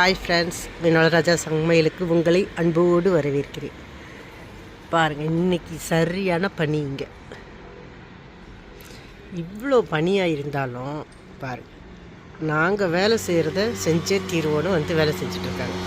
Hi friends, வினோதராஜா சமையலுக்கு உங்களை அன்போடு வரவேற்கிறேன். பாருங்கள், இன்றைக்கி சரியான பனி. இங்கே இவ்வளோ பனியாக இருந்தாலும் பாருங்கள், நாங்கள் வேலை செய்கிறத செஞ்சே தீர்வோன்னு வந்து வேலை செஞ்சிட்ருக்காங்க.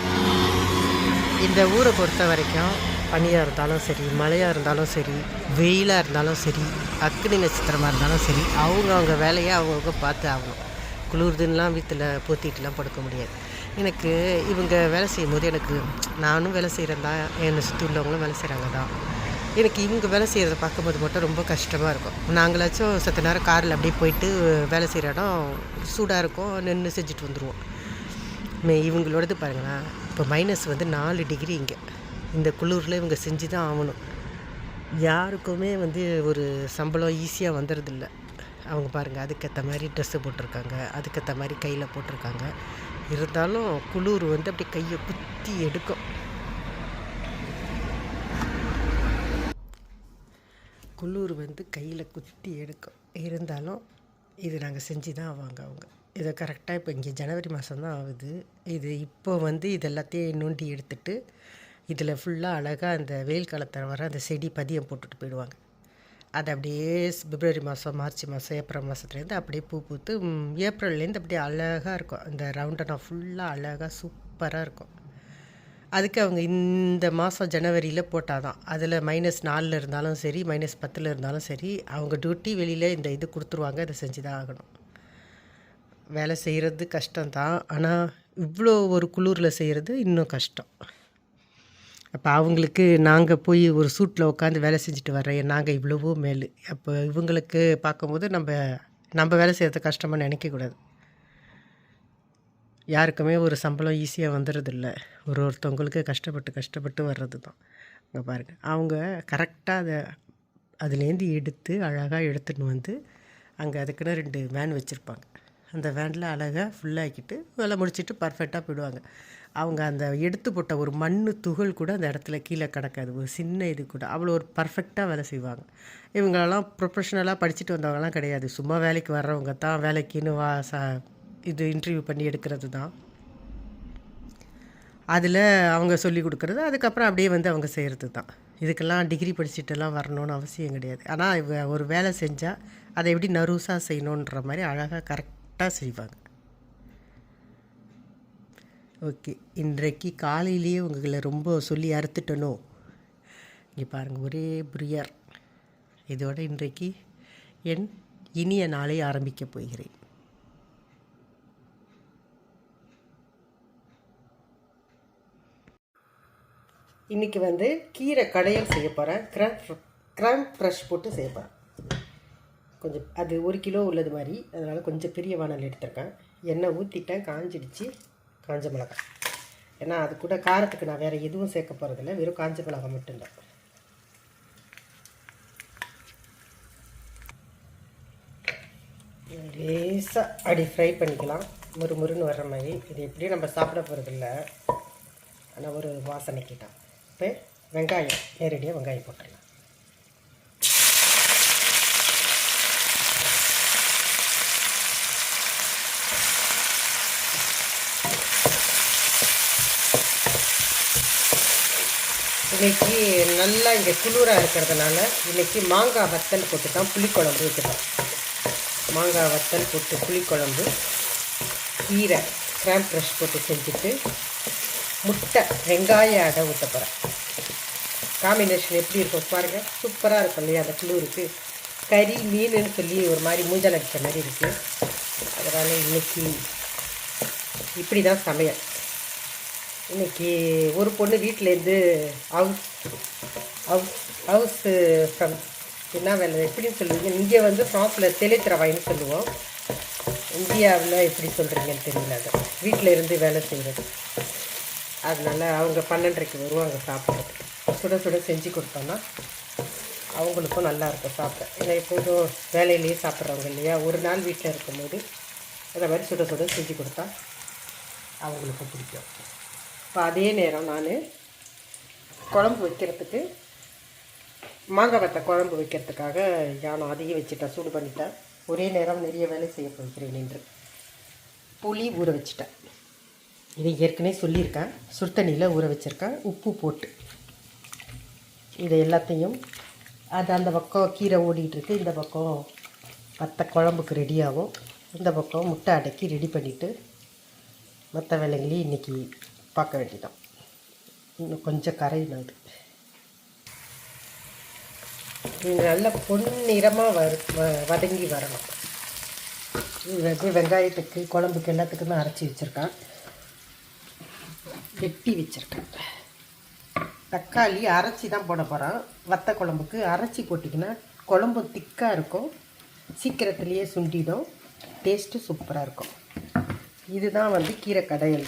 இந்த ஊரை பொறுத்த வரைக்கும் பனியாக இருந்தாலும் சரி, மழையாக இருந்தாலும் சரி, வெயிலாக இருந்தாலும் சரி, அக்னி நட்சத்திரமாக இருந்தாலும் சரி, அவங்க வேலையை அவங்கவுங்க பார்த்து ஆகணும். குளிர்துன்னெலாம் வீட்டில் போத்திட்டுலாம் படுக்க முடியாது. எனக்கு இவங்க வேலை செய்யும் போது நானும் வேலை செய்கிறேன் தான், என்னை சுற்றி உள்ளவங்களும் வேலை செய்கிறாங்க தான். எனக்கு இவங்க வேலை செய்கிறத பார்க்கும்போது மட்டும் ரொம்ப கஷ்டமாக இருக்கும். நாங்களாச்சும் சற்று நேரம் காரில் அப்படியே போயிட்டு வேலை செய்கிற இடம் சூடாக இருக்கும், நின்று செஞ்சுட்டு வந்துடுவோம். இவங்களோடது பாருங்களேன், இப்போ மைனஸ் வந்து 4 டிகிரி. இங்கே இந்த குளிரில் இவங்க செஞ்சு தான் ஆகணும். யாருக்குமே வந்து ஒரு சம்பளம் ஈஸியாக வந்துடுறதில்ல. அவங்க பாருங்கள், அதுக்கேற்ற மாதிரி ட்ரெஸ்ஸு போட்டிருக்காங்க, அதுக்கேற்ற மாதிரி கையில் போட்டிருக்காங்க. இருந்தாலும் குளிர் வந்து அப்படி கையை குத்தி எடுக்கும். குளிர் வந்து கையில் குத்தி எடுக்கும். இருந்தாலும் இது நாங்கள் செஞ்சு தான் அவங்க இதை கரெக்டாக இப்போ இங்கே ஜனவரி மாதம்தான் ஆகுது. இது இப்போ வந்து இது எல்லாத்தையும் நோண்டி எடுத்துட்டு இதில் ஃபுல்லாக அழகாக அந்த வெயில் காலத்தில் வர அந்த செடி பதியம் போட்டுட்டு போயிடுவாங்க. அது அப்படியே பிப்ரவரி மாதம், மார்ச் மாதம், ஏப்ரல் மாதத்துலேருந்து அப்படியே பூ பூத்து ஏப்ரல்லேருந்து அப்படியே அழகாக இருக்கும். அந்த ரவுண்டனாக ஃபுல்லாக அழகாக சூப்பராக இருக்கும். அதுக்கு அவங்க இந்த மாதம் ஜனவரியில் போட்டால் தான் அதில் -4 இருந்தாலும் சரி, -10 இருந்தாலும் சரி, அவங்க டியூட்டி வெளியில் இந்த இது கொடுத்துருவாங்க. இதை செஞ்சு தான் ஆகணும். வேலை செய்கிறது கஷ்டம்தான், ஆனால் இவ்வளோ ஒரு குளிரில் செய்கிறது இன்னும் கஷ்டம். அப்போ அவங்களுக்கு நாங்கள் போய் ஒரு சூட்டில் உட்காந்து வேலை செஞ்சுட்டு வர்றேன், நாங்கள் இவ்வளவோ மேல். அப்போ இவங்களுக்கு பார்க்கும்போது நம்ம வேலை செய்கிறது கஷ்டமாக நினைக்கக்கூடாது. யாருக்குமே ஒரு சம்பளம் ஈஸியாக வந்துடுறதில்ல. ஒருத்தவங்களுக்கு கஷ்டப்பட்டு வர்றது தான். அங்கே பாருங்கள், அவங்க கரெக்டாக அதுலேருந்து எடுத்து அழகாக எடுத்துன்னு வந்து அங்கே அதுக்குன்னு 2 வேன் வச்சுருப்பாங்க. அந்த வேனில் அழகாக ஃபுல்லாகிக்கிட்டு வேலை முடிச்சுட்டு பர்ஃபெக்டாக போயிடுவாங்க. அவங்க அந்த எடுத்து போட்ட ஒரு மண் துகள் கூட அந்த இடத்துல கீழே கிடக்காது, ஒரு சின்ன இது கூட. அவ்வளோ ஒரு பர்ஃபெக்டாக வேலை செய்வாங்க. இவங்களெல்லாம் ப்ரொஃபஷ்னலாக படிச்சுட்டு வந்தவங்கலாம் கிடையாது. சும்மா வேலைக்கு வர்றவங்க தான். வேலைக்குன்னு இது இன்டர்வியூ பண்ணி எடுக்கிறது தான். அதில் அவங்க சொல்லி கொடுக்குறது, அதுக்கப்புறம் அப்படியே வந்து அவங்க செய்கிறது தான். இதுக்கெல்லாம் டிகிரி படிச்சுட்டுலாம் வரணும்னு அவசியம் கிடையாது. ஆனால் ஒரு வேலை செஞ்சால் அதை எப்படி நர்வஸாக செய்யணுன்ற மாதிரி அழகாக கரெக்டாக செய்வாங்க. ஓகே, இன்றைக்கு காலையிலேயே உங்களை ரொம்ப சொல்லி அறுத்துட்டனோ. இங்கே பாருங்கள், ஒரே புரியர். இதோட இன்றைக்கு என் இனிய நாளை ஆரம்பிக்க போகிறேன். இன்றைக்கி வந்து கீரை கடையல் செய்ய போகிறேன். கிராம் ஃப்ரெஷ் போட்டு செய்ய போகிறேன். கொஞ்சம் அது 1 கிலோ உள்ளது மாதிரி, அதனால் கொஞ்சம் பெரிய வானல் எடுத்துருக்கேன். எண்ணெய் ஊற்றிட்டேன், காஞ்சிடுச்சு. காஞ்ச மிளகாய், ஏன்னா அது கூட காரத்துக்கு நான் வேறு எதுவும் சேர்க்க போகிறதில்ல, வெறும் காஞ்ச மிளகாய் மட்டும்தான். லேசாக அப்படி ஃப்ரை பண்ணிக்கலாம், முறுமுறுன்னு வர்ற மாதிரி. இது எப்படியும் நம்ம சாப்பிட போகிறதில்ல, ஆனால் ஒரு வாசனைக்கு தான். இப்போ வெங்காயம், நேரடியாக வெங்காயம் போட்டுடலாம். இன்றைக்கி நல்லா இங்கே குளிராக இருக்கிறதுனால இன்றைக்கி மாங்காய் வத்தல் போட்டு தான் புளிக்குழம்பு வைக்கிறோம். மாங்காய் வத்தல் போட்டு புளிக்குழம்பு, கீரை கிராம் ஃப்ரெஷ் போட்டு செஞ்சுட்டு முட்டை வெங்காய அடை ஊற்ற போகிறேன். காம்பினேஷன் எப்படி இருக்கும் பாருங்கள், சூப்பராக இருக்கும் இல்லையா? அந்த குளிருக்கு கறி மீனுன்னு சொல்லி ஒரு மாதிரி மூஞ்சல் அடித்த மாதிரி இருக்குது. அதனால் இன்றைக்கி இப்படி தான் சமையல். இன்றைக்கி ஒரு பொண்ணு வீட்டிலேருந்து ஹவுஸ் ஃப்ரம் என்ன வேலை எப்படின்னு சொல்லுவீங்க? இங்கே வந்து ஃப்ரான்ஸில் தெளித்திரவாயின்னு சொல்லுவோம், இந்தியாவில் எப்படி சொல்கிறீங்கன்னு தெரியல. அது வீட்டில் இருந்து வேலை செய்கிறது. அதனால் அவங்க 12:30 வருவாங்க சாப்பிட்றதுக்கு. சுட சுட செஞ்சு கொடுத்தோன்னா அவங்களுக்கும் நல்லாயிருக்கும் சாப்பிட. ஏன்னா எப்போதும் வேலையிலேயே சாப்பிட்றவங்க இல்லையா, ஒரு நாள் வீட்டில் இருக்கும்போது அந்த மாதிரி சுட சுட செஞ்சு கொடுத்தா அவங்களுக்கும் பிடிக்கும். இப்போ அதே நேரம் நான் குழம்பு வைக்கிறதுக்கு, மாங்காய் வத்த குழம்பு வைக்கிறதுக்காக யானம் அதையும் வச்சுட்டேன், சூடு பண்ணிட்டேன். ஒரே நேரம் நிறைய வேலை செய்ய போகிறேன் என்று புளி ஊற வச்சுட்டேன். இதை ஏற்கனவே சொல்லியிருக்கேன். சுடுதண்ணியில் ஊற வச்சுருக்கேன், உப்பு போட்டு. இதை எல்லாத்தையும் அது அந்த பக்கம் கீரை ஓடிட்டுருக்கு, இந்த பக்கம் மற்ற குழம்புக்கு ரெடியாகும். இந்த பக்கம் முட்டை அடக்கி ரெடி பண்ணிவிட்டு மற்ற வேலைகளையும் இன்றைக்கி பார்க்க வேண்டியதான். இன்னும் கொஞ்சம் கரையணும். இது நல்ல பொன்னிறமாக வதங்கி வரணும். இது வந்து வெங்காயத்துக்கு குழம்புக்கு எல்லாத்துக்குமே அரைச்சி வச்சுருக்கேன், வெட்டி வச்சுருக்கேன். தக்காளி அரைச்சி தான் போட போகிறேன். வத்த குழம்புக்கு அரைச்சி போட்டிங்கன்னா குழம்பு திக்காக இருக்கும், சீக்கிரத்துலேயே சுண்டிடும், டேஸ்ட்டு சூப்பராக இருக்கும். இதுதான் வந்து கீரை கடையல்.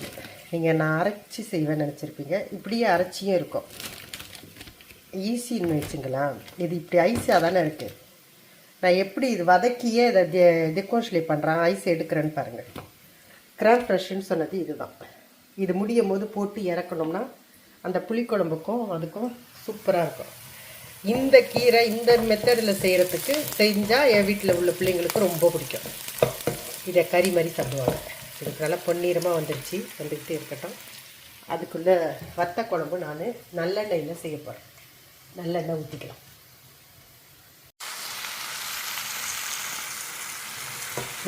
நீங்கள் நான் அரைச்சி செய்வேன்னு நினச்சிருப்பீங்க, இப்படியே அரைச்சியும் இருக்கும். ஈஸின்னு வச்சுங்களேன். இது இப்படி ஐஸாக தானே இருக்குது. நான் எப்படி இது வதக்கியே இதை டெக்கோஷ்லே பண்ணுறேன், ஐஸ் எடுக்கிறேன்னு பாருங்கள். கிராம் ஃப்ரெஷ்ஷுன்னு சொன்னது இதுதான். இது முடியும் போது போட்டு இறக்கணும்னா அந்த புளிக்குழம்புக்கும் அதுக்கும் சூப்பராக இருக்கும். இந்த கீரை இந்த மெத்தடில் செய்கிறதுக்கு செஞ்சால் என் வீட்டில் உள்ள பிள்ளைங்களுக்கு ரொம்ப பிடிக்கும். இதை கறி மாதிரி சாப்பிடுவாங்க. இதுக்கு நல்லா பொன்னீரமாக வந்துக்கிட்டே இருக்கட்டும். அதுக்குள்ளே வத்த குழம்பு நான் நல்லெண்ணெயில் செய்ய போகிறேன். நல்லெண்ணெய் ஊற்றிக்கலாம்.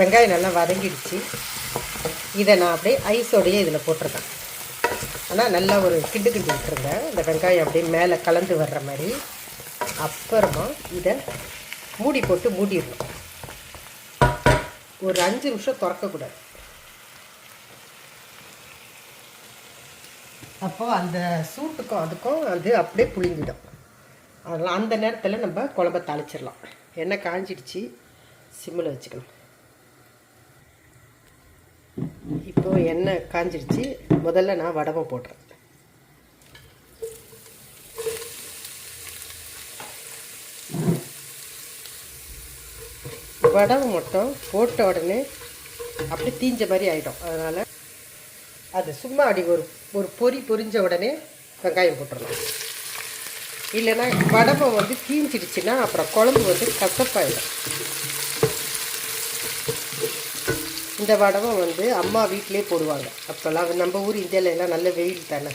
வெங்காயம் நல்லா வதங்கிடுச்சு. இதை நான் அப்படியே ஐஸோடையே இதில் போட்டிருக்கேன். ஆனால் நல்லா ஒரு கிண்டு விட்டுருங்க, இந்த வெங்காயம் அப்படியே மேலே கலந்து வர்ற மாதிரி. அப்புறமா இதை மூடி போட்டு மூடிடணும். ஒரு 5 நிமிஷம் திறக்கக்கூடாது. அப்போது அந்த சூட்டுக்கும் அதுக்கும் அது அப்படியே புளிங்கிடும். அதனால் அந்த நேரத்தில் நம்ம குழம்ப தாளிச்சிடலாம். எண்ணெய் காஞ்சிடுச்சு, சிம்மில் வச்சுக்கலாம். இப்போது எண்ணெய் காஞ்சிடுச்சு. முதல்ல நான் வடவை போடுறேன். வடவை மட்டும் போட்ட உடனே அப்படி தீஞ்ச மாதிரி ஆகிடும். அதனால் அது சும்மா அப்படி ஒரு பொரிஞ்ச உடனே வெங்காயம் போட்டுடலாம். இல்லைன்னா வடவை வந்து தீஞ்சிடுச்சுன்னா அப்புறம் குழம்பு வந்து கசப்பாயிடும். இந்த வடவை வந்து அம்மா வீட்டிலே போடுவாங்க. அப்போல்லாம் நம்ம ஊர் இந்தியாவிலலாம் நல்ல வெயில் தானே,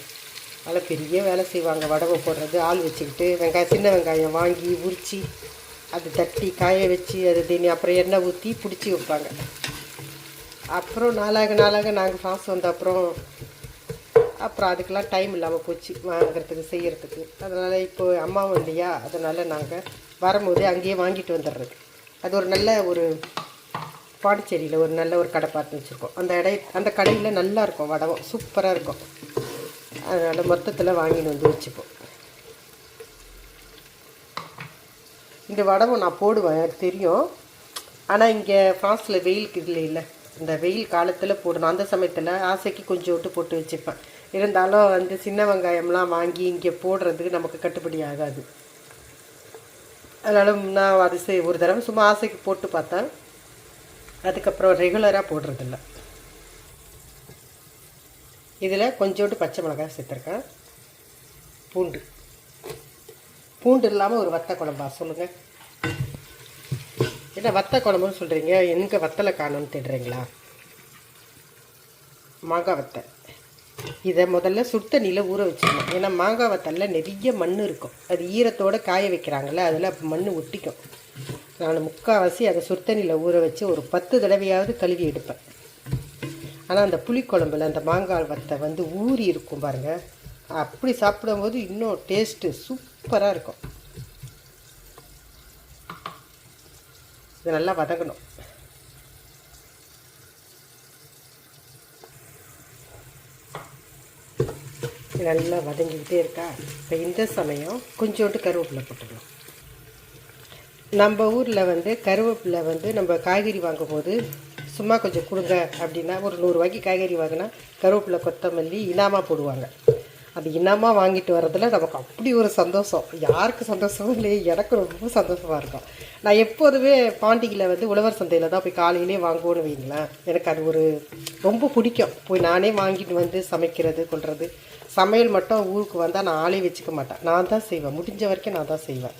அதனால் பெரிய வேலை செய்வாங்க. வடவை போடுறது ஆள் வச்சுக்கிட்டு சின்ன வெங்காயம் வாங்கி உரித்து அது தட்டி காய வச்சு அது தண்ணி அப்புறம் எண்ணெய் ஊற்றி பிடிச்சி வைப்பாங்க. அப்புறம் நாளாக நாங்கள் ஃபாஸ்ட் வந்த அப்புறம் அதுக்கெல்லாம் டைம் இல்லாமல் போச்சு வாங்குறதுக்கு செய்கிறதுக்கு. அதனால் இப்போ அம்மாவும் இல்லையா, அதனால் நாங்கள் வரும்போதே அங்கேயே வாங்கிட்டு வந்துடுறது. அது ஒரு நல்ல ஒரு பாண்டிச்சேரியில் ஒரு நல்ல ஒரு கடை பார்த்து வச்சுருக்கோம். அந்த கடையில் நல்லாயிருக்கும், வடவை சூப்பராக இருக்கும். அதனால் மொத்தத்தில் வாங்கின்னு வந்து வச்சுப்போம். இந்த வடவை நான் போடுவேன், எனக்கு தெரியும். ஆனால் இங்கே ஃப்ரான்ஸில் வெயிலுக்கு இல்லை, இந்த வெயில் காலத்தில் போடணும். அந்த சமயத்தில் ஆசைக்கு கொஞ்சோட்டு போட்டு வச்சுப்பேன். இருந்தாலும் வந்து சின்ன வெங்காயம்லாம் வாங்கி இங்கே போடுறதுக்கு நமக்கு கட்டுப்படி ஆகாது. அதனால் நான் அது ஒரு தடவை சும்மா ஆசைக்கு போட்டு பார்த்தேன். அதுக்கப்புறம் ரெகுலராக போடுறதில்ல. இதில் கொஞ்சோண்டு பச்சை மிளகாய் சேர்த்துருக்கேன். பூண்டு இல்லாமல் ஒரு வத்த குழம்பா சொல்லுங்கள். என்ன வத்த குழம்புன்னு சொல்கிறீங்க, எங்கே வத்தலை காணும்னு தேடுறீங்களா? மாங்காய் வத்தை. இதை முதல்ல சுடுதண்ணியில் ஊற வச்சுக்கணும். ஏன்னா மாங்காய் வத்தலில் நிறைய மண் இருக்கும். அது ஈரத்தோடு காய வைக்கிறாங்கள்ல, அதில் மண் ஒட்டிக்கும். நான் முக்கால்வாசி அதை சுடுதண்ணியில் ஊற வச்சு ஒரு 10 தடவையாவது கழுவி எடுப்பேன். ஆனால் அந்த புளிக்குழம்புல அந்த மாங்காய் வத்தை வந்து ஊறி இருக்கும் பாருங்கள், அப்படி சாப்பிடும்போது இன்னும் டேஸ்ட்டு சூப்பராக இருக்கும். இது நல்லா வதங்கணும். நல்லா வதங்கிக்கிட்டே இருக்கா. இப்போ இந்த சமயம் கொஞ்சோண்டு கருவேப்பிலை போட்டுக்கலாம். நம்ம ஊரில் வந்து கருவேப்பிலை வந்து நம்ம காய்கறி வாங்கும்போது சும்மா கொஞ்சம் கொடுங்க அப்படின்னா, ஒரு 100 ரூபாய்க்கு காய்கறி வாங்கினா கருவேப்பிலை கொத்தமல்லி இனாமாக போடுவாங்க. அது இனாமாக வாங்கிட்டு வரதில் நமக்கு அப்படி ஒரு சந்தோஷம். யாருக்கு சந்தோஷமும் இல்லையே, எனக்கு ரொம்ப சந்தோஷமாக இருக்கும். நான் எப்போதுமே பாண்டியில் வந்து உழவர் சந்தையில் தான் போய் காலையிலே வாங்குவோன்னு வைங்களேன். எனக்கு அது ஒரு ரொம்ப பிடிக்கும். போய் நானே வாங்கிட்டு வந்து சமைக்கிறது கொள்வது. சமையல் மட்டும் ஊருக்கு வந்தால் நான் ஆளே வச்சுக்க மாட்டேன், நான் தான் செய்வேன். முடிஞ்ச வரைக்கும் நான் தான் செய்வேன்.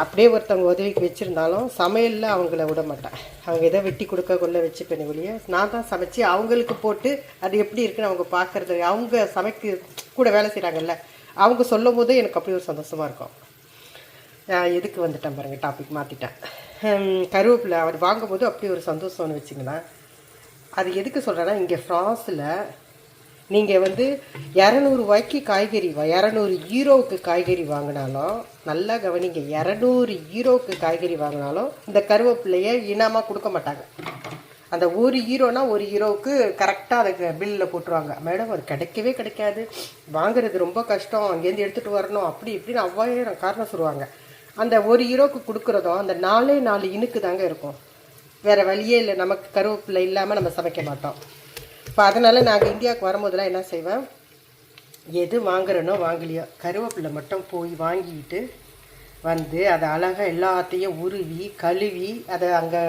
அப்படியே ஒருத்தவங்க உதவிக்கு வச்சுருந்தாலும் சமையலில் அவங்கள விட மாட்டேன். அவங்க எதை வெட்டி கொடுக்க கொள்ள வச்சுப்பேன் ஒழிய நான் தான் சமைச்சு அவங்களுக்கு போட்டு அது எப்படி இருக்குன்னு அவங்க பார்க்குறது, அவங்க சமைக்க கூட வேலை செய்கிறாங்கல்ல, அவங்க சொல்லும் போது எனக்கு அப்படி ஒரு சந்தோஷமாக இருக்கும். எதுக்கு வந்துட்டேன் பாருங்கள், டாபிக் மாற்றிட்டேன். கருவேப்பிலை அவர் வாங்கும்போது அப்படி ஒரு சந்தோஷம்னு வச்சுங்களேன். அது எதுக்கு சொல்கிறேன்னா, இங்கே ஃப்ரான்ஸில் நீங்கள் வந்து 200 ரூபாய்க்கு காய்கறி 200 யூரோவுக்கு காய்கறி வாங்கினாலும், நல்லா கவனிங்க, 200 யூரோவுக்கு காய்கறி வாங்கினாலும் இந்த கருவேப்பிலையை இனமாக கொடுக்க மாட்டாங்க. அந்த 1 யூரோனா 1 யூரோவுக்கு கரெக்டாக அதுக்கு பில்லில் போட்டுருவாங்க. மேடம் அது கிடைக்கவே கிடைக்காது, வாங்குறது ரொம்ப கஷ்டம், அங்கேருந்து எடுத்துகிட்டு வரணும், அப்படி இப்படின்னு 1000 காரணம் சொல்லுவாங்க. அந்த 1 யூரோவுக்கு கொடுக்குறதும் அந்த 4 இனுக்கு தாங்க இருக்கும். வேறு வழியே இல்லை, நமக்கு கருவேப்பிலை இல்லாமல் நம்ம சமைக்க மாட்டோம். இப்போ அதனால் நாங்கள் இந்தியாவுக்கு வரும்போதெல்லாம் என்ன செய்வேன், எது வாங்குறேனோ வாங்கலையோ கருவேப்பிலை மட்டும் போய் வாங்கிக்கிட்டு வந்து அதை அழகாக எல்லாத்தையும் உருவி கழுவி அதை அங்கே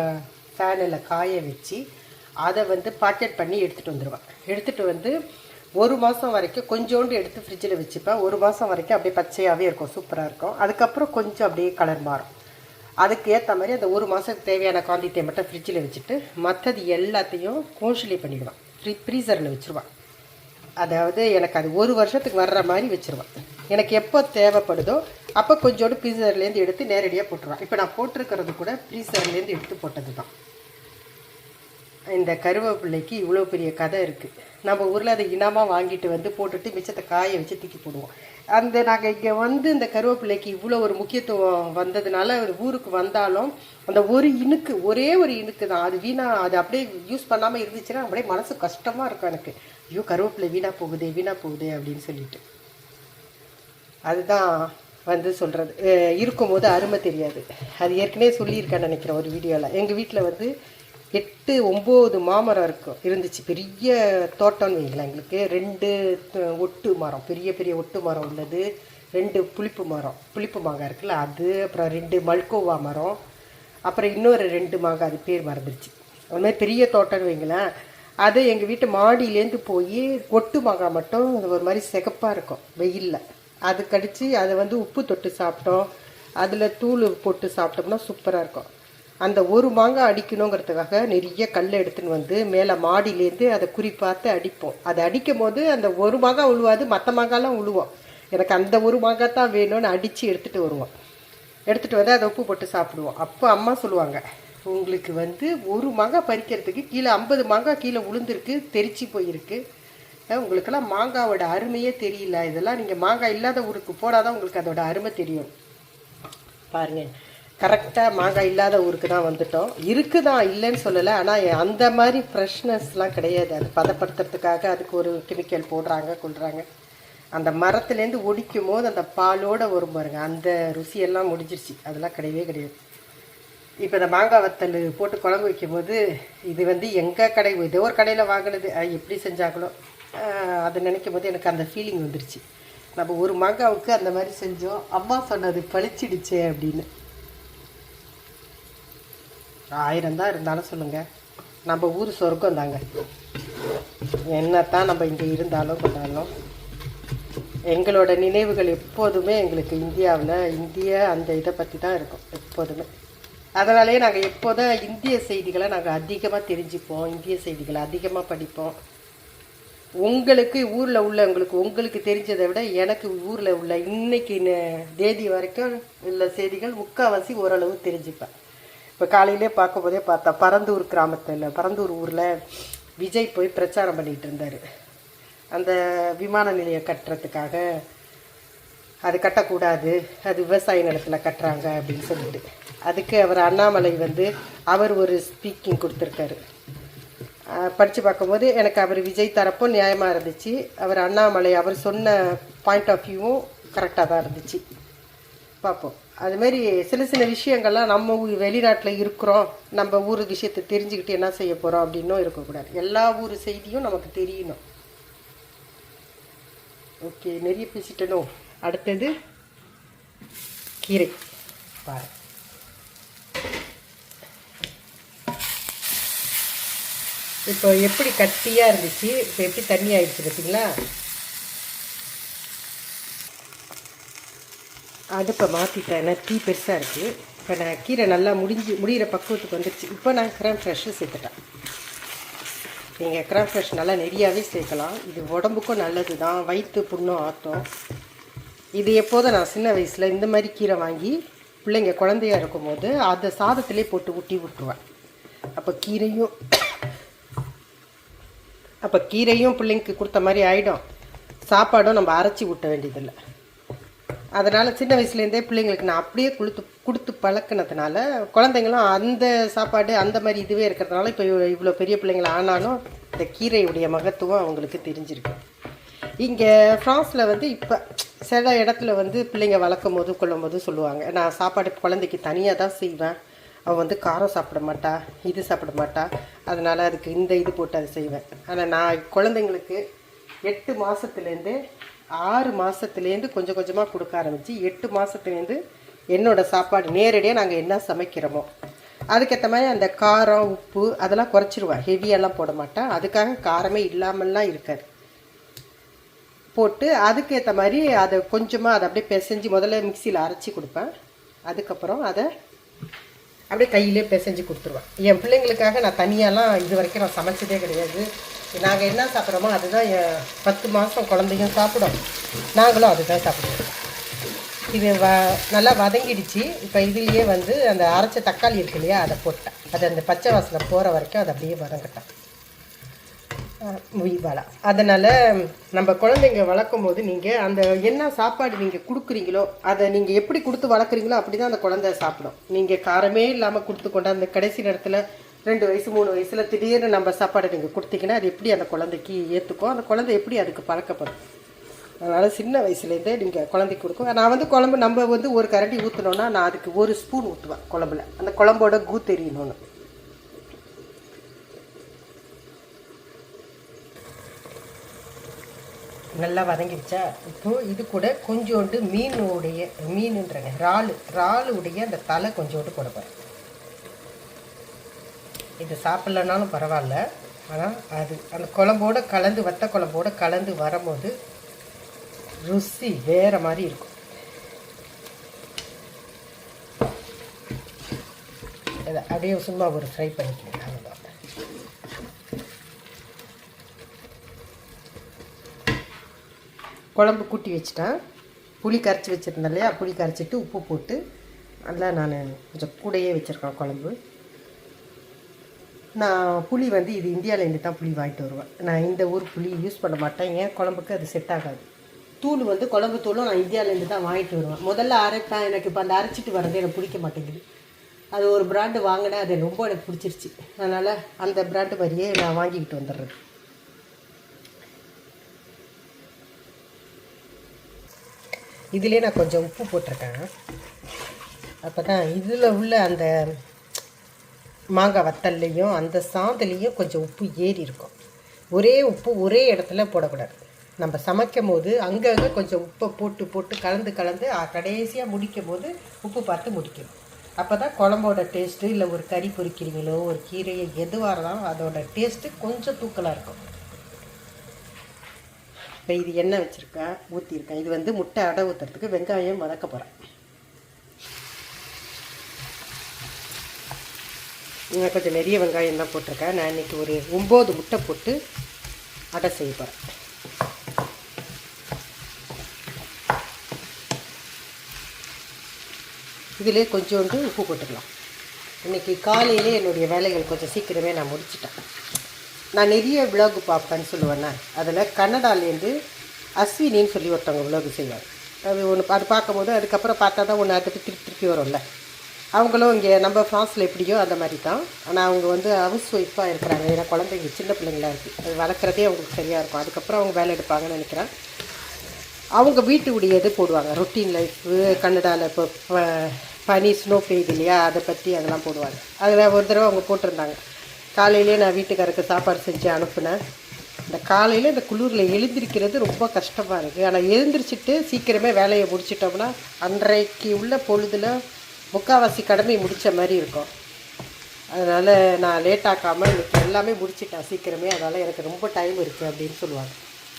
ஃபேனில் காய வச்சு அதை வந்து பாக்கெட் பண்ணி எடுத்துகிட்டு வந்துடுவேன். எடுத்துகிட்டு வந்து 1 மாதம் வரைக்கும் கொஞ்சோண்டு எடுத்து ஃப்ரிட்ஜில் வச்சுப்பேன். 1 மாதம் வரைக்கும் அப்படியே பச்சையாகவே இருக்கும், சூப்பராக இருக்கும். அதுக்கப்புறம் கொஞ்சம் அப்படியே கலர் மாறும். அதுக்கு ஏற்ற மாதிரி அந்த 1 மாதத்துக்கு தேவையான குவான்டிட்டியை மட்டும் ஃப்ரிட்ஜில் வச்சுட்டு மற்றது எல்லாத்தையும் கோன்ஷிலே பண்ணிவிடுவேன், ஃப்ரீசரில் வச்சுருவேன். அதாவது எனக்கு அது 1 வருஷத்துக்கு வர்ற மாதிரி வச்சுருவேன். எனக்கு எப்போ தேவைப்படுதோ அப்போ கொஞ்சோண்டு ஃப்ரீசர்லேருந்து எடுத்து நேரடியாக போட்டுருவேன். இப்போ நான் போட்டிருக்கிறது கூட ஃப்ரீசர்லேருந்து எடுத்து போட்டது தான். இந்த கருவேப்பிள்ளைக்கு இவ்வளோ பெரிய கதை இருக்குது. நம்ம ஊரில் அதை இனமாக வாங்கிட்டு வந்து போட்டுட்டு மிச்சத்தை காய வச்சு தூக்கி போடுவோம். அந்த நாங்கள் இங்கே வந்து இந்த கருவேப்பிள்ளைக்கு இவ்வளோ ஒரு முக்கியத்துவம் வந்ததுனால ஒரு ஊருக்கு வந்தாலும் அந்த ஒரே ஒரு இனுக்கு தான் அது வீணாக, அது அப்படியே யூஸ் பண்ணாமல் இருந்துச்சுன்னா அப்படியே மனசு கஷ்டமாக இருக்கும் எனக்கு. ஐயோ கருவேப்பிலை வீணாக போகுதே அப்படின்னு சொல்லிட்டு. அதுதான் வந்து சொல்கிறது, இருக்கும்போது அருமை தெரியாது. அது ஏற்கனவே சொல்லியிருக்கேன்னு நினைக்கிறேன் ஒரு வீடியோவில். எங்கள் வீட்டில் வந்து 8-9 மாமரம் இருந்துச்சு. பெரிய தோட்டம்னு வைங்களேன். எங்களுக்கு 2 ஒட்டு மரம், பெரிய ஒட்டு மரம் உள்ளது, 2 புளிப்பு மாங்காய் இருக்குல்ல அது, அப்புறம் 2 மல்கோவா மரம், அப்புறம் இன்னொரு 2 மாங்காய், அது பேர் மறந்துடுச்சு. அது மாதிரி பெரிய தோட்டம்னு வைங்களேன். அது எங்கள் வீட்டு மாடியிலேருந்து போய் ஒட்டு மாங்காய் மட்டும் ஒரு மாதிரி சிகப்பாக இருக்கும் வெயிலில். அது கடித்து அதை வந்து உப்பு தொட்டு சாப்பிட்டோம், அதில் தூள் போட்டு சாப்பிட்டோம்னா சூப்பராக இருக்கும். அந்த ஒரு மாங்காய் அடிக்கணுங்கிறதுக்காக நிறைய கல் எடுத்துன்னு வந்து மேலே மாடியிலேருந்து அதை குறிப்பார்த்து அடிப்போம். அதை அடிக்கும் போது அந்த ஒரு மாங்காய் உழுவாது, மற்ற மாங்காய்லாம் உழுவோம். எனக்கு அந்த ஒரு மாங்காய் தான் வேணும்னு அடித்து எடுத்துகிட்டு வருவோம். எடுத்துகிட்டு வந்து அதை உப்பு போட்டு சாப்பிடுவோம். அப்போ அம்மா சொல்லுவாங்க, உங்களுக்கு வந்து ஒரு மாங்காய் பறிக்கிறதுக்கு கீழே 50 மாங்காய் கீழே உளுந்துருக்கு, தெரிச்சு போயிருக்கு, உங்களுக்கெல்லாம் மாங்காவோட அருமையே தெரியல, இதெல்லாம் நீங்கள் மாங்காய் இல்லாத ஊருக்கு போனாதான் உங்களுக்கு அதோட அருமை தெரியும். பாருங்கள், கரெக்டாக மாங்காய் இல்லாத ஊருக்கு தான் வந்துட்டோம். இருக்குதான், இல்லைன்னு சொல்லலை, ஆனால் அந்த மாதிரி ஃப்ரெஷ்னஸ்லாம் கிடையாது. அது பதப்படுத்துறதுக்காக அதுக்கு ஒரு கெமிக்கல் போடுறாங்க கொள்கிறாங்க. அந்த மரத்துலேருந்து ஒடிக்கும் போது அந்த பாலோடு வரும் பாருங்க, அந்த ருசியெல்லாம் முடிஞ்சிருச்சு, அதெல்லாம் கிடையவே கிடையாது. இப்போ இந்த மாங்காய் வத்தல் போட்டு குழம்பு வைக்கும் போது இது வந்து எங்கள் கடை, ஏதோ ஒரு கடையில் வாங்கினது, எப்படி செஞ்சாங்களோ அதை நினைக்கும் போது எனக்கு அந்த ஃபீலிங் வந்துருச்சு. நம்ம ஒரு மாங்காவுக்கு அந்த மாதிரி செஞ்சோம், அம்மா சொன்னது பழிச்சிடுச்சே அப்படின்னு. 1000 தான் இருந்தாலும் சொல்லுங்கள், நம்ம ஊர் சொர்க்கம் தாங்க. என்னத்தான் நம்ம இங்கே இருந்தாலும் கொண்டாலும் எங்களோட நினைவுகள் எப்போதுமே எங்களுக்கு இந்திய அந்த இதை பற்றி தான் இருக்கும் எப்போதுமே. அதனாலேயே நாங்கள் எப்போதும் இந்திய செய்திகளை நாங்கள் அதிகமாக தெரிஞ்சுப்போம், இந்திய செய்திகளை அதிகமாக படிப்போம். உங்களுக்கு ஊரில் உள்ள உங்களுக்கு தெரிஞ்சதை விட எனக்கு ஊரில் உள்ள இன்னைக்கு தேதி வரைக்கும் உள்ள செய்திகள் முக்கால்வாசி ஓரளவு தெரிஞ்சுப்பேன். இப்போ காலையிலே பார்க்கும்போதே பார்த்தா பரந்தூர் ஊரில் விஜய் போய் பிரச்சாரம் பண்ணிகிட்டு இருந்தார். அந்த விமான நிலையம் கட்டுறதுக்காக, அது கட்டக்கூடாது, அது விவசாய நிலத்தில் கட்டுறாங்க அப்படின்னு சொல்லிட்டு, அதுக்கு அவர் அண்ணாமலை வந்து அவர் ஒரு ஸ்பீக்கிங் கொடுத்துருக்காரு. படித்து பார்க்கும்போது எனக்கு அவர் விஜய் தரப்பும் நியாயமாக இருந்துச்சு, அவர் அண்ணாமலை அவர் சொன்ன பாயிண்ட் ஆஃப் வியூவும் கரெக்டாக தான் இருந்துச்சு. பார்ப்போம். அதுமாரி சில விஷயங்கள்லாம் நம்ம வெளிநாட்டில் இருக்கிறோம், நம்ம ஊர் விஷயத்தை தெரிஞ்சுக்கிட்டு என்ன செய்ய போகிறோம் அப்படின்னும் இருக்கக்கூடாது. எல்லா ஊர் செய்தியும் நமக்கு தெரியணும். ஓகே, நிறைய பேசிட்டனும். அடுத்தது கீரை பாரு. இப்போ எப்படி கட்டியாக இருந்துச்சு, இப்போ எப்படி தண்ணி ஆயிடுச்சு பார்த்தீங்களா. அடுப்பை மாற்றிட்டேன், ஏன்னா தீ பெருசாக இருக்குது. இப்போ நான் கீரை நல்லா முடிகிற பக்குவத்துக்கு வந்துடுச்சு. இப்போ நான் கிராம் ஃப்ரெஷ்ஷு சேர்த்துட்டேன். நீங்கள் கிராம் ஃப்ரெஷ் நல்லா நிறையாவே சேர்க்கலாம். இது உடம்புக்கும் நல்லது தான், வயிற்று புண்ணும் ஆற்றும். இது எப்போதும் நான் சின்ன வயசில் இந்த மாதிரி கீரை வாங்கி பிள்ளைங்க குழந்தையாக இருக்கும்போது அதை சாதத்திலே போட்டு ஊட்டி விட்டுருவேன். அப்போ கீரையும் பிள்ளைங்களுக்கு கொடுத்த மாதிரி ஆகிடும், சாப்பாடும் நம்ம அரைச்சி ஊட்ட வேண்டியதில்லை. அதனால் சின்ன வயசுலேருந்தே பிள்ளைங்களுக்கு நான் அப்படியே கொடுத்து பழக்கினதுனால குழந்தைங்களும் அந்த சாப்பாடு அந்த மாதிரி இதுவே இருக்கிறதுனால இப்போ இவ்வளோ பெரிய பிள்ளைங்கள ஆனாலும் இந்த கீரையுடைய மகத்துவம் அவங்களுக்கு தெரிஞ்சிருக்கு. இங்கே ஃப்ரான்ஸில் வந்து இப்போ சில இடத்துல வந்து பிள்ளைங்க வளர்க்கும் போது கொள்ளும் போது சொல்லுவாங்க, நான் சாப்பாடு குழந்தைக்கு தனியாக தான் செய்வேன், அவள் வந்து காரம் சாப்பிட மாட்டா, இது சாப்பிட மாட்டா, அதனால் அதுக்கு இந்த இது போட்டு அதை செய்வேன். ஆனால் நான் குழந்தைங்களுக்கு 8 மாதத்துலேருந்து 6 மாதத்துலேருந்து கொஞ்சம் கொஞ்சமாக கொடுக்க ஆரம்பித்து 8 மாதத்துலேருந்து என்னோடய சாப்பாடு நேரடியாக நாங்கள் என்ன சமைக்கிறோமோ அதுக்கேற்ற மாதிரி அந்த காரம் உப்பு அதெல்லாம் குறைச்சிருவேன். ஹெவியெல்லாம் போட மாட்டேன். அதுக்காக காரமே இல்லாமல்லாம் இருக்காது. போட்டு அதுக்கேற்ற மாதிரி அதை கொஞ்சமாக அதை அப்படியே பிசைஞ்சு முதல்ல மிக்சியில் அரைச்சி கொடுப்பேன். அதுக்கப்புறம் அதை அப்படியே கையிலே பிசைஞ்சு கொடுத்துருவேன். என் பிள்ளைங்களுக்காக நான் தனியாலாம் இது வரைக்கும் நான் சமைச்சதே கிடையாது. நாங்கள் என்ன சாப்பிட்றோமோ அதுதான் 10 மாதம் குழந்தையும் சாப்பிடும், நாங்களும் அதுதான் சாப்பிடுவோம். இது நல்லா வதங்கிடுச்சு. இப்போ இதுலேயே வந்து அந்த அரைச்ச தக்காளி இருக்கு இல்லையா, அதை போட்டேன். அது அந்த பச்சை வாசனை போகிற வரைக்கும் அதை அப்படியே வதங்கட்டேன் வள. அதனால் நம்ம குழந்தைங்க வளர்க்கும் போது நீங்கள் அந்த என்ன சாப்பாடு நீங்கள் கொடுக்குறீங்களோ அதை நீங்கள் எப்படி கொடுத்து வளர்க்குறீங்களோ அப்படி தான் அந்த குழந்தை சாப்பிடும். நீங்கள் காரமே இல்லாமல் கொடுத்து கொண்டு அந்த கடைசி நேரத்தில் 2 வயசு 3 வயசில் திடீர்னு நம்ம சாப்பாடு நீங்கள் கொடுத்தீங்கன்னா அது எப்படி அந்த குழந்தைக்கு ஏற்றுக்கும், அந்த குழந்தை எப்படி அதுக்கு பழக்கப்படும். அதனால் சின்ன வயசுலேருந்தே நீங்கள் குழந்தைக்கு கொடுக்கும். நான் வந்து குழம்பு நம்ம வந்து ஒரு கரண்டி ஊற்றினோன்னா நான் அதுக்கு 1 ஸ்பூன் ஊற்றுவேன் குழம்புல, அந்த குழம்போட கூ தெரியணும்னு. நல்லா வதங்கிடுச்சா? இப்போது இது கூட கொஞ்சோண்டு மீனுன்றங்க இறாலுடைய அந்த தலை கொஞ்சோண்டு போட போகிறேன். இது சாப்பிட்லனாலும் பரவாயில்ல, ஆனால் அது அந்த குழம்போடு கலந்து வத்த குழம்போடு கலந்து வரும்போது ருசி வேறு மாதிரி இருக்கும். அதை அப்படியே சும்மா ஒரு ஃப்ரை பண்ணிக்கலாம். அவ்வளோதான். குழம்பு கூட்டி வச்சுட்டேன். புளி கரைச்சி வச்சுருந்தேன் இல்லையா, புளி கரைச்சிட்டு உப்பு போட்டு நல்லா நான் கொஞ்சம் கூடையே வச்சுருக்கேன் குழம்பு. நான் புளி வந்து இது இந்தியாவிலேருந்து தான் புளி வாங்கிட்டு வருவேன். நான் இந்த ஊர் புளி யூஸ் பண்ண மாட்டேன், ஏன் குழம்புக்கு அது செட் ஆகாது. தூள் வந்து குழம்பு தூளும் நான் இந்தியாவிலேருந்து தான் வாங்கிட்டு வருவேன். முதல்ல அரைப்பேன், எனக்கு இப்போ அந்த அரைச்சிட்டு வர்றது எனக்கு பிடிக்க மாட்டேங்குது. அது ஒரு பிராண்டு வாங்கினேன், அது ரொம்ப எனக்கு பிடிச்சிருச்சு. அதனால் அந்த பிராண்டு மாதிரியே நான் வாங்கிக்கிட்டு வந்துடுறது. இதிலே நான் கொஞ்சம் உப்பு போட்டிருக்கேன். அப்போ தான் இதில் உள்ள அந்த மாங்காய் வத்தல்லையும் அந்த சாதலையும் கொஞ்சம் உப்பு ஏறி இருக்கும். ஒரே உப்பு ஒரே இடத்துல போடக்கூடாது. நம்ம சமைக்கும் போது அங்கங்கே கொஞ்சம் உப்பை போட்டு கலந்து கடைசியாக முடிக்கும் போது உப்பு பார்த்து முடிக்கணும். அப்போ தான் குழம்போட டேஸ்ட்டு, இல்லை ஒரு கறி பொரிக்கிறீங்களோ ஒரு கீரையை எதுவாக இருந்தாலும் அதோட டேஸ்ட்டு கொஞ்சம் தூக்கலாக இருக்கும். இப்போ இது எண்ணெய் வச்சுருக்கேன், ஊற்றிருக்கேன். இது வந்து முட்டை அடை ஊற்றுறதுக்கு வெங்காயம் வதக்க போகிறேன். இன்னும் கொஞ்சம் நிறைய வெங்காயம் தான் போட்டிருக்கேன். நான் இன்றைக்கி ஒரு 9 முட்டை போட்டு அடை செய்ய போகிறேன். இதிலே கொஞ்சோண்டு உப்பு போட்டுக்கலாம். இன்றைக்கி காலையிலே என்னுடைய வேலைகள் கொஞ்சம் சீக்கிரமே நான் முடிச்சிட்டேன். நான் நிறைய விலாகு பார்ப்பேன்னு சொல்லுவேண்ணே, அதில் கன்னடாலேருந்து அஸ்வினின்னு சொல்லி ஒருத்தவங்க விலாகு செய்வார். அது பார்க்கும்போது அதுக்கப்புறம் பார்த்தா தான் ஒன்று அதுக்கு திருப்பி வரும்ல. அவங்களும் இங்கே நம்ம ஃப்ரான்ஸில் எப்படியோ அந்த மாதிரி தான். ஆனால் அவங்க வந்து ஹவுஸ் ஒய்ஃபாக இருக்கிறாங்க. ஏன்னா குழந்தைங்க சின்ன பிள்ளைங்களாக இருக்குது, அது வளர்க்குறதே அவங்களுக்கு சரியாக இருக்கும். அதுக்கப்புறம் அவங்க வேலை எடுப்பாங்கன்னு நினைக்கிறேன். அவங்க வீட்டுடைய இது போடுவாங்க, ரொட்டீன் லைஃபு. கன்னடாவில் இப்போ பனி ஸ்னோ பெய்யுது இல்லையா, அதை பற்றி அதெல்லாம் போடுவாங்க. அதில் ஒரு தடவை அவங்க போட்டிருந்தாங்க, காலையிலே நான் வீட்டுக்காரருக்கு சாப்பாடு செஞ்சு அனுப்புனேன். இந்த காலையில் இந்த குளிரில் எழுந்திருக்கிறது ரொம்ப கஷ்டமாக இருக்குது. ஆனால் எழுந்திரிச்சிட்டு சீக்கிரமே வேலையை முடிச்சிட்டோம்னா அன்றைக்கு உள்ள பொழுதில் முக்கால்வாசி கடமை முடித்த மாதிரி இருக்கும். அதனால் நான் லேட்டாக்காமல் இன்றைக்கி எல்லாமே முடிச்சிட்டேன் சீக்கிரமே. அதனால் எனக்கு ரொம்ப டைம் இருக்குது அப்படின்னு சொல்லுவாங்க.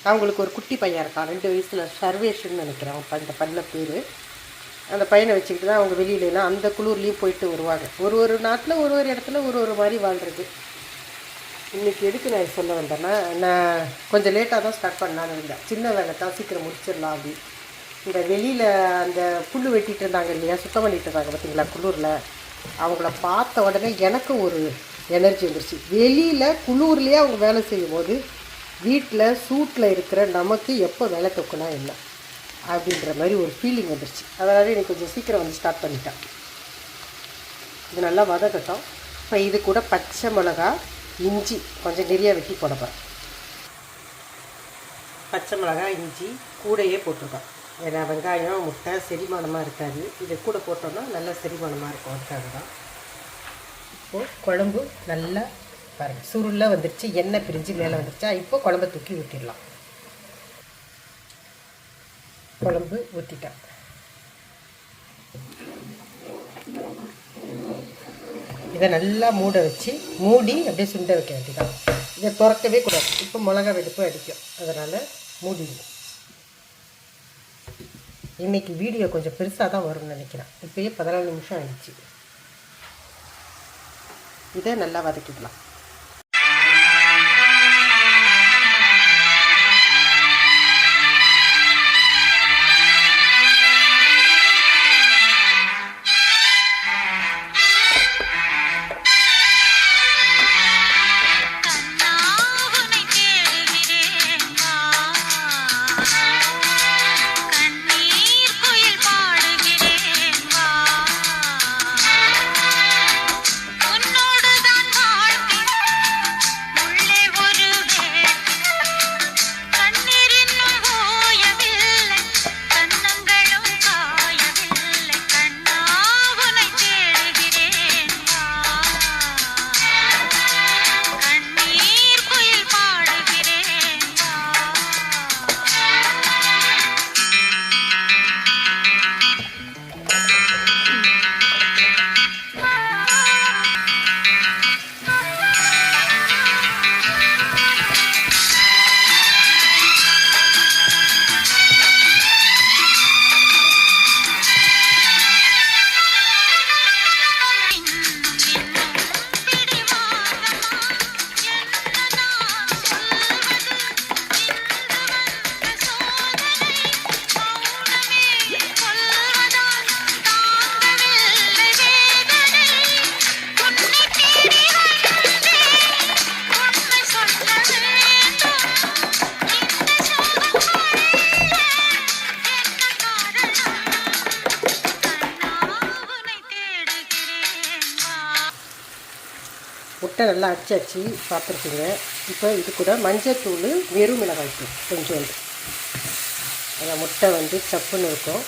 அவங்களுக்கு ஒரு குட்டி பையன் இருக்கான், 2 வயசில், சர்வேஷன் நினைக்கிறேன் அந்த பண்ண பேர். அந்த பையனை வச்சுக்கிட்டு தான் அவங்க வெளியிலலாம் அந்த குளிர்லேயும் போயிட்டு வருவாங்க. ஒரு ஒரு நாட்டில் ஒரு ஒரு இடத்துல ஒரு ஒரு மாதிரி வாழ்கிறது. இன்றைக்கி எதுக்கு நான் சொல்ல வந்தேன்னா, நான் கொஞ்சம் லேட்டாக தான் ஸ்டார்ட் பண்ணலான்னு இருந்தேன். சின்ன வேலை தான் சீக்கிரம் முடிச்சிடலாம் அப்படி. இந்த வெளியில் அந்த புல் வெட்டிகிட்டு இருந்தாங்க இல்லையா, சுத்தம் பண்ணிகிட்டு இருந்தாங்க பார்த்தீங்களா குளூரில், அவங்கள பார்த்த உடனே எனக்கு ஒரு எனர்ஜி வந்துருச்சு. வெளியில் குளூர்லேயே அவங்க வேலை செய்யும்போது வீட்டில் சூட்டில் இருக்கிற நமக்கு எப்போ வேலை தொக்குனா என்ன அப்படின்ற மாதிரி ஒரு ஃபீலிங் வந்துருச்சு. அதனால் எனக்கு கொஞ்சம் சீக்கிரம் வந்து ஸ்டார்ட் பண்ணிட்டேன். இது நல்லா வதக்கட்டும். இப்போ இது கூட பச்சை மிளகா, இஞ்சி கொஞ்சம் நிறைய வெட்டி போட போகிறேன். பச்சை மிளகா, இஞ்சி கூடையே போட்டிருக்கோம். ஏன்னா வெங்காயம், முட்டை செரிமானமாக இருக்காது. இதை கூட போட்டோம்னா நல்லா செரிமானமாக இருக்கும். அதுக்காக தான். இப்போது குழம்பு நல்லா பாருங்கள் சுருளாக வந்துடுச்சு, எண்ணெய் பிரிஞ்சு மேலே வந்துடுச்சா. இப்போது குழம்பை தூக்கி ஊற்றிடலாம். குழம்பு ஊற்றிட்டேன். இதை நல்லா மூட வச்சு மூடி அப்படியே சுண்ட வைக்க வேண்டியதான். இதை திறக்கவே கூடாது. இப்போ மிளகா வெடுப்பு அடிக்கும், அதனால் மூடிடும். இன்றைக்கி வீடியோ கொஞ்சம் பெருசாக தான் வரும்னு நினைக்கிறேன். இப்போயே 14 நிமிஷம் ஆயிடுச்சு. இதை நல்லா வதக்கிடலாம். முட்டை நல்லா அடிச்சாச்சு பார்த்துருக்குங்க. இப்போ இது கூட மஞ்சத்தூள், வெறும் மிளகாய்த்தூள் கொஞ்சோண்டு. அந்த முட்டை வந்து சப்புன்னு இருக்கும்.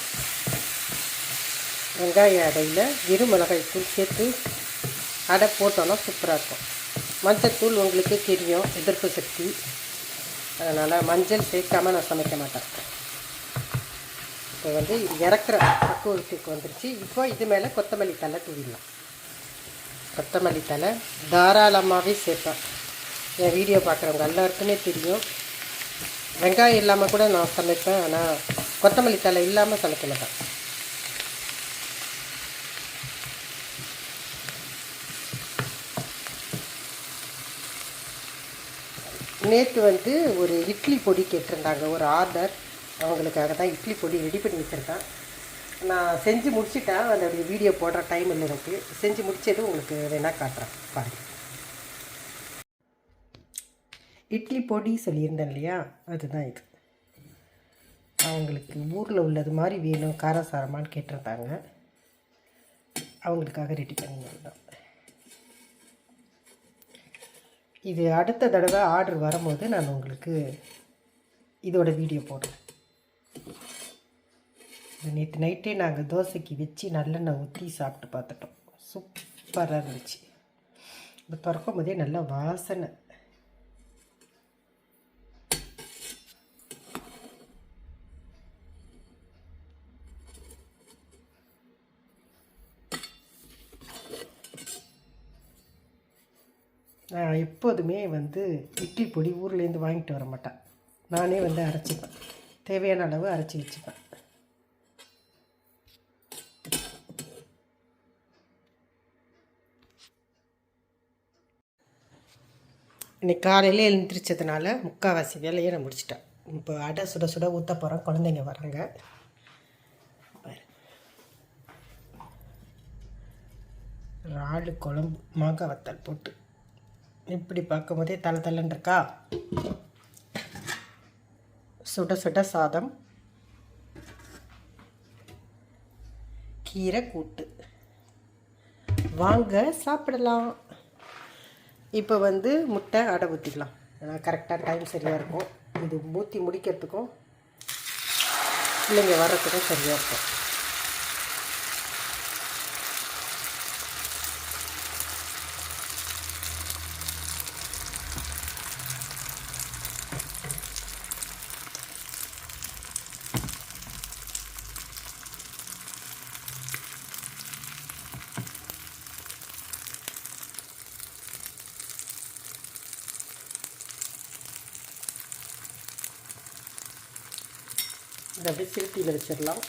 வெங்காய அடையில் வெறும் மிளகாய்த்தூள் சேர்த்து அடை போட்டோன்னா சூப்பராக இருக்கும். மஞ்சத்தூள் உங்களுக்கு தெரியும், எதிர்ப்பு சக்தி. அதனால் மஞ்சள் சேர்க்காமல் நான் சமைக்க மாட்டேன். இப்போ வந்து இது இறக்குற பக்குவத்துக்கு வந்துருச்சு. இப்போ இது மேலே கொத்தமல்லி தழை தூவிடலாம். கொத்தமல்லி தழை தாராளமாகவே சேர்ப்பேன். என் வீடியோ பார்க்குறவங்க எல்லாருக்குமே தெரியும், வெங்காயம் இல்லாமல் கூட நான் சமைப்பேன். ஆனால் கொத்தமல்லி தழை இல்லாமல் சமைக்க மாட்டேன். நேற்று வந்து ஒரு இட்லி பொடி கேட்டிருந்தாங்க, ஒரு ஆர்டர். அவங்களுக்காக தான் இட்லி பொடி ரெடி பண்ணி வச்சுருக்கேன். நான் செஞ்சு முடிச்சிட்டேன். அதோடைய வீடியோ போடுற டைம் இல்லை எனக்கு. செஞ்சு முடிச்சது உங்களுக்கு வேணால் காட்டுறேன் பாருங்கள். இட்லி பொடி சொல்லியிருந்தேன் இல்லையா, அதுதான் இது. அவங்களுக்கு ஊரில் உள்ளது மாதிரி வேணும், காரசாரமானு கேட்டிருந்தாங்க. அவங்களுக்காக ரெடி பண்ணியிருந்தோம். இது அடுத்த தடவை ஆர்டர் வரும்போது நான் உங்களுக்கு இதோட வீடியோ போடுறேன். நேற்று நைட்டே நாங்கள் தோசைக்கு வச்சு நல்லெண்ணெய் ஊற்றி சாப்பிட்டு பார்த்துட்டோம். சூப்பராக இருந்துச்சு. இப்போ திறக்கும் போதே நல்லா வாசனை. நான் எப்போதுமே வந்து இட்லி பொடி ஊர்லேருந்து வாங்கிட்டு வர மாட்டேன். நானே வந்து அரைச்சிப்பேன். தேவையான அளவு அரைச்சி வச்சுப்பேன். இன்னைக்கு காலையில் எழுந்திரிச்சதுனால முக்கால்வாசி வேலையை நான் முடிச்சிட்டேன். இப்போ அடை சுட சுட ஊற்ற போகிறோம். குழந்தைங்க வராங்க. இறால் குழம்பு மாங்காய் வத்தல் போட்டு இப்படி பார்க்கும்போதே தலை தலைன்னு இருக்கா. சுட சுட சாதம், கீரை கூட்டு. வாங்க சாப்பிடலாம். இப்போ முட்டை அடை ஊற்றிக்கலாம். கரெக்டாக டைம் சரியாக இருக்கும். இது ஊற்றி முடிக்கிறதுக்கும் பிள்ளைங்க வர்றதுக்கும் சரியாக இருக்கும். இதை அப்படியே சிறுத்தியில் வச்சிடலாம்.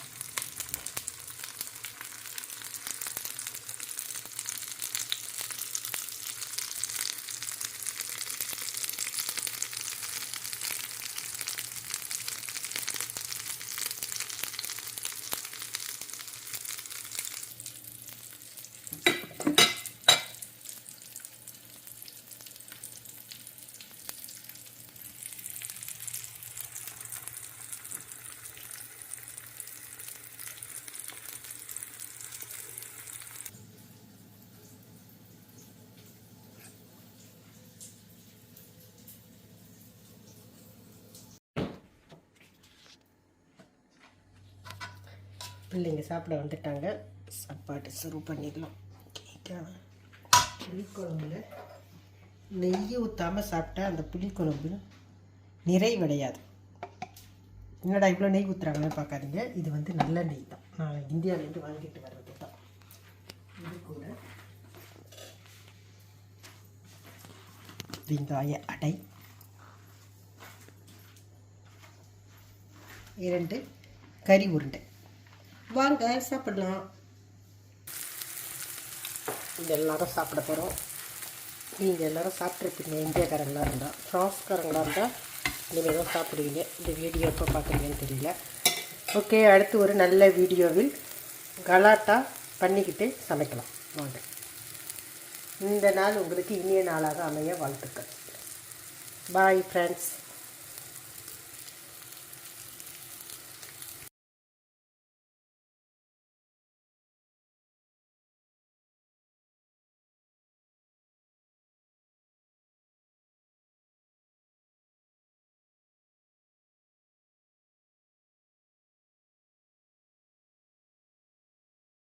பிள்ளைங்க சாப்பிட வந்துட்டாங்க. சாப்பாடு சர்வ் பண்ணிடலாம். புளிக்குழம்புல நெய் ஊற்றாமல் சாப்பிட்டா அந்த புளிக்குழம்பு நிறைவடையாது. என்னடா இவ்வளோ நெய் ஊற்றுறாங்கன்னு பார்க்காதீங்க. இது நல்ல நெய் தான். நான் இந்தியாவிலேருந்து வாங்கிட்டு வர்றது தான். இது கூட வெங்காய அடை, 2 கறி உருண்டை. வாங்க சாப்பிடலாம். இது எல்லாரும் சாப்பிட போகிறோம். நீங்கள் எல்லோரும் சாப்பிட்ருப்பீங்க. இந்தியாக்காரங்களாக இருந்தால், ஃப்ரான்ஸ்காரங்களாக இருந்தால் இனிமேல் தான் சாப்பிடுவீங்க. இந்த வீடியோ எப்போ பார்க்குறீங்கன்னு தெரியல. ஓகே, அடுத்து ஒரு நல்ல வீடியோவில் கலாட்டா பண்ணிக்கிட்டு சமைக்கலாம். வாங்க. இந்த நாள் உங்களுக்கு இனிய நாளாக அமைய வாழ்த்துக்கள். Bye friends.